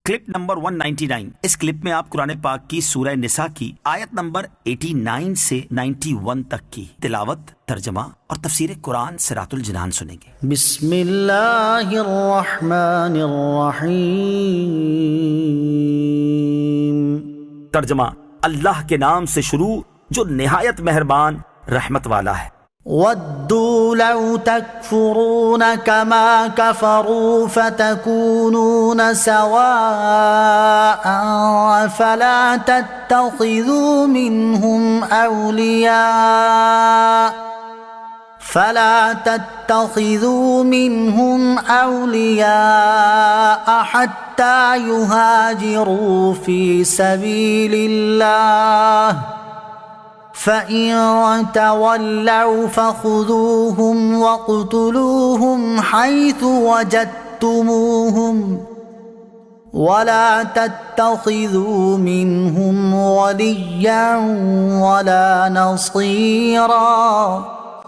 Clip number 199। इस clip में आप कुरान पाक की सूरह निसा की आयत नंबर 89 से 91 तक की तिलावत, तर्जमा और तफसीर कुरान सिरातुल जिनान सुनेंगे। बिस्मिल्लाहिर्रहमानिर्रहीम। तर्जमा, अल्लाह के नाम से शुरू जो निहायत मेहरबान रहमत वाला है। वद्दू लौ तकफुरून कमा कफरू फतकूनून सवाअन फला तत्तखिज़ू मिनहुम औलियाअ हत्ता युहाजिरू फी सबीलिल्लाह فَإِن تَوَلَّوْا فَخُذُوهُمْ وَاقْتُلُوهُمْ حَيْثُ وَجَدتُّمُوهُمْ وَلَا تَتَّخِذُوا مِنْهُمْ وَلِيًّا وَلَا نَصِيرًا۔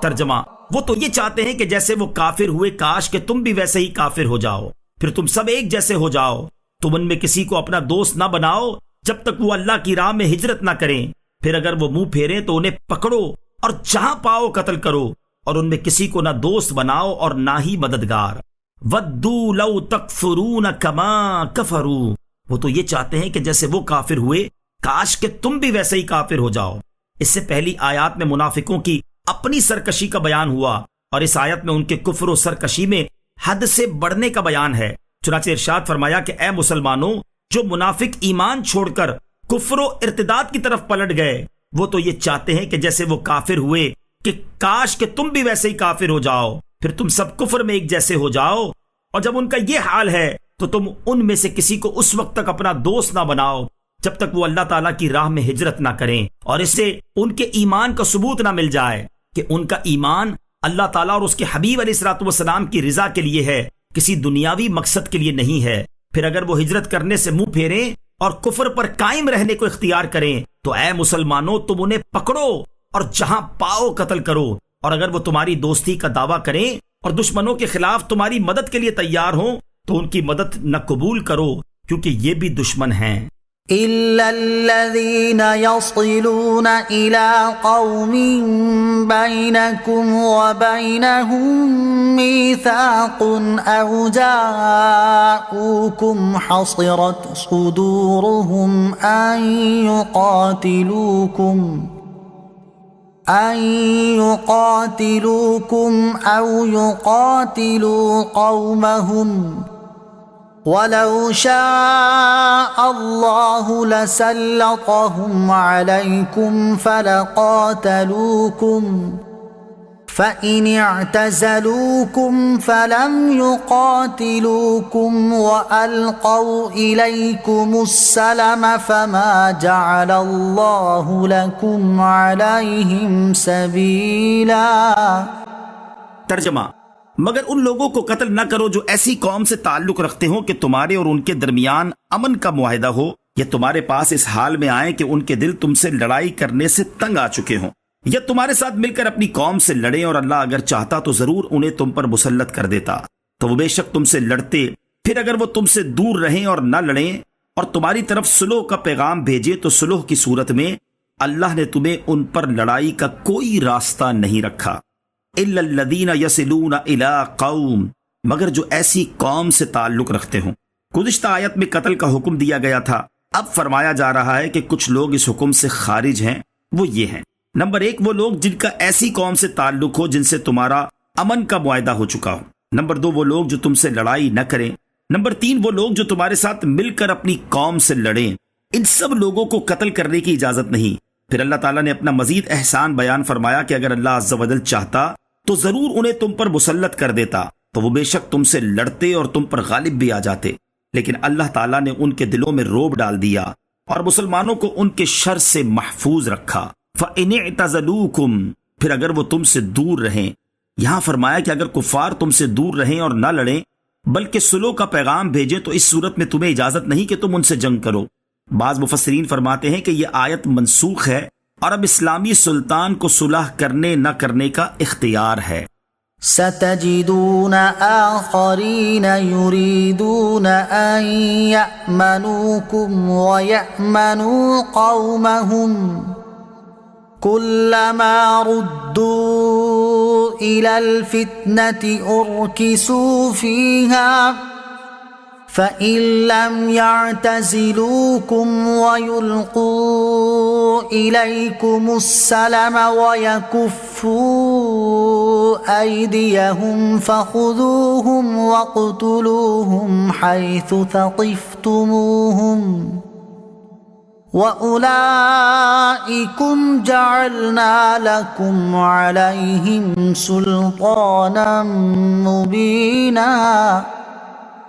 तर्जमा, वो तो ये चाहते हैं कि जैसे वो काफिर हुए काश कि तुम भी वैसे ही काफिर हो जाओ, फिर तुम सब एक जैसे हो जाओ। तुम उनमें किसी को अपना दोस्त ना बनाओ जब तक वो अल्लाह की राह में हिजरत ना करें। फिर अगर वो मुंह फेरे तो उन्हें पकड़ो और जहां पाओ कत्ल करो, और उनमें किसी को ना दोस्त बनाओ और ना ही मददगार। वद्दू लौ तकफुरून कमा कफरू, वो तो ये चाहते हैं कि जैसे वो काफिर हुए काश कि तुम भी वैसे ही काफिर हो जाओ। इससे पहली आयत में मुनाफिकों की अपनी सरकशी का बयान हुआ और इस आयत में उनके कुफ्र और सरकशी में हद से बढ़ने का बयान है। चुनांचे इरशाद फरमाया कि ए मुसलमानों, जो मुनाफिक ईमान छोड़कर कुफ्र और इर्तिदाद की तरफ पलट गए, वो तो ये चाहते हैं कि जैसे वो काफिर हुए कि काश कि तुम भी वैसे ही काफिर हो जाओ, फिर तुम सब कुफ्र में एक जैसे हो जाओ। और जब उनका ये हाल है तो तुम उनमें से किसी को उस वक्त तक अपना दोस्त ना बनाओ जब तक वो अल्लाह ताला की राह में हिजरत ना करें और इससे उनके ईमान का सबूत ना मिल जाए कि उनका ईमान अल्लाह ताला और उसके हबीब अलैहिस्सलातु वस्सलाम की रिजा के लिए है, किसी दुनियावी मकसद के लिए नहीं है। फिर अगर वो हिजरत करने से मुंह फेरें और कुफ्र पर कायम रहने को इख्तियार करें तो ऐ मुसलमानों, तुम उन्हें पकड़ो और जहां पाओ कत्ल करो। और अगर वो तुम्हारी दोस्ती का दावा करें और दुश्मनों के खिलाफ तुम्हारी मदद के लिए तैयार हो तो उनकी मदद न कबूल करो, क्योंकि ये भी दुश्मन हैं। इल्लल्लज़ीन यसिलून इला कौमिन बैनकुम व बैनहुम मीसाक़ुन औ जाऊकुम हसिरत सुदूरुहुम अन युक़ातिलूकुम औ युक़ातिलू कौमहुम वलौ शाअ अल्लाहु लसल्लतहुम अलैकुम फलक़ातलूकुम फ़इन अअतज़लूकुम फलम युक़ातिलूकुम वअल्क़ौ इलैकुमुस्सलम फमा जअलल्लाहु लकुम अलैहिम सबीला। तर्जमा, मगर उन लोगों को कत्ल न करो जो ऐसी कौम से ताल्लुक रखते हो कि तुम्हारे और उनके दरमियान अमन का मुआहिदा हो, या तुम्हारे पास इस हाल में आए कि उनके दिल तुमसे लड़ाई करने से तंग आ चुके हों, या तुम्हारे साथ मिलकर अपनी कौम से लड़े और अल्लाह अगर चाहता तो जरूर उन्हें तुम पर मुसल्लत कर देता, तो वो बेशक तुमसे लड़ते। फिर अगर वो तुमसे दूर रहें और न लड़ें और तुम्हारी तरफ सुलह का पैगाम भेजे तो सुलह की सूरत में अल्लाह ने तुम्हें उन पर लड़ाई का कोई रास्ता नहीं रखा। इल्लल्लज़ीना यसिलूना इला कौम, मगर जो ऐसी कौम से ताल्लुक रखते हों। गुज़िश्ता आयत में कत्ल का हुक्म दिया गया था, अब फरमाया जा रहा है कि कुछ लोग इस हुक्म से खारिज हैं। वो ये हैं, नंबर 1 वो लोग जिनका ऐसी कौम से ताल्लुक हो जिनसे तुम्हारा अमन का मुआहिदा हो चुका हो। नंबर 2 वो लोग जो तुमसे लड़ाई न करें। नंबर 3 वो लोग जो तुम्हारे साथ मिलकर अपनी कौम से लड़ें। इन सब लोगों को कत्ल करने की इजाजत नहीं। फिर अल्लाह ताला ने अपना मजीद एहसान बयान फरमाया कि अगर अल्लाह अज़्ज़ व जल चाहता तो जरूर उन्हें तुम पर मुसल्लत कर देता, तो वो बेशक तुमसे लड़ते और तुम पर गालिब भी आ जाते। लेकिन अल्लाह ताला ने उनके दिलों में रोब डाल दिया और मुसलमानों को उनके शर से महफूज रखा। फ़इन अअतज़लूकुम, फिर अगर वो तुमसे दूर रहें। यहां फरमाया कि अगर कुफार तुमसे दूर रहें और न लड़ें बल्कि सुलह का पैगाम भेजें तो इस सूरत में तुम्हें इजाजत नहीं कि तुम उनसे जंग करो। बाज मुफस्सिरीन फरमाते हैं कि यह आयत मनसूख है और अब इस्लामी सुल्तान को सुलह करने न करने का इख्तियार है। ستجدون آخرين يريدون أن يأمنوكم ويأمنوا قومهم كلما ردوا إلى الفتنة أركسوا فيها فإن لم يعتزلوكم ويلقوا إليكم السلم ويكفوا أيديهم فخذوهم واقتلوهم حيث ثقفتموهم وَأُولَئِكُمْ جَعَلْنَا لَكُمْ عَلَيْهِمْ سُلْطَانًا مُبِينًا۔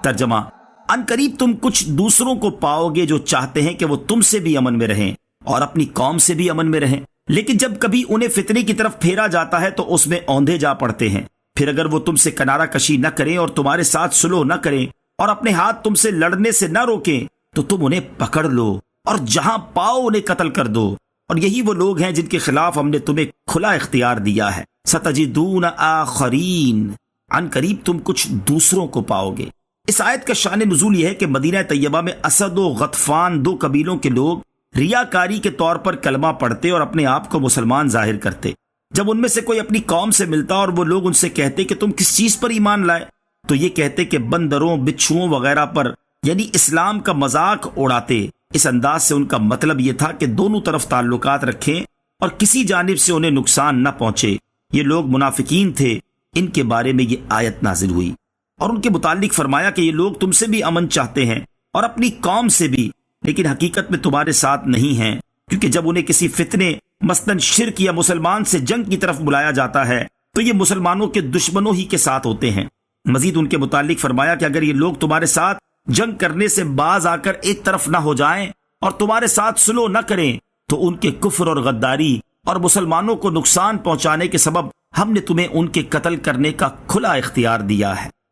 ترجمہ: ان قریب تم کچھ دوسروں کو پاؤ گے جو چاہتے ہیں کہ وہ تم سے بھی امن میں رہیں اور اپنی قوم سے بھی امن میں رہیں، لیکن جب کبھی انہیں فتنے کی طرف پھیرا جاتا ہے تو اس میں اوندھے جا پڑتے ہیں۔ پھر اگر وہ تم سے کنارہ کشی نہ کریں اور تمہارے ساتھ صلح نہ کریں اور اپنے ہاتھ تم سے لڑنے سے نہ روکیں تو تم انہیں پکڑ لو اور جہاں پاؤ انہیں قتل کر دو، اور یہی وہ لوگ ہیں جن کے خلاف ہم نے تمہیں کھلا اختیار دیا ہے۔ ستجدون آخرین، ان قریب تم کچھ دوسروں کو پاؤ گے۔ اس آیت کا شان نزول یہ ہے کہ مدینہ طیبہ میں اسد و غطفان دو قبیلوں کے لوگ ریاکاری کے طور پر کلمہ پڑھتے اور اپنے آپ کو مسلمان ظاہر کرتے۔ جب ان میں سے کوئی اپنی قوم سے ملتا اور وہ لوگ ان سے کہتے کہ تم کس چیز پر ایمان لائے، تو یہ کہتے کہ بندروں، بچھوؤں وغیرہ پر، یعنی اسلام کا مذاق اڑاتے۔ اس انداز سے ان کا مطلب یہ تھا کہ دونوں طرف تعلقات رکھیں اور کسی جانب سے انہیں نقصان نہ پہنچے۔ یہ لوگ منافقین تھے، ان کے بارے میں یہ آیت نازل ہوئی اور ان کے متعلق فرمایا کہ یہ لوگ تم سے بھی امن چاہتے ہیں اور اپنی قوم سے بھی، لیکن حقیقت میں تمہارے ساتھ نہیں ہیں، کیونکہ جب انہیں کسی فتنے مثلاً شرک یا مسلمان سے جنگ کی طرف بلایا جاتا ہے تو یہ مسلمانوں کے دشمنوں ہی کے ساتھ ہوتے ہیں۔ مزید ان کے متعلق فرمایا کہ اگر یہ لوگ تمہارے ساتھ جنگ کرنے سے باز آ کر ایک طرف نہ ہو جائیں اور تمہارے ساتھ صلح نہ کریں تو ان کے کفر اور غداری اور مسلمانوں کو نقصان پہنچانے کے سبب ہم نے تمہیں ان کے قتل کرنے کا کھلا اختیار دیا ہے۔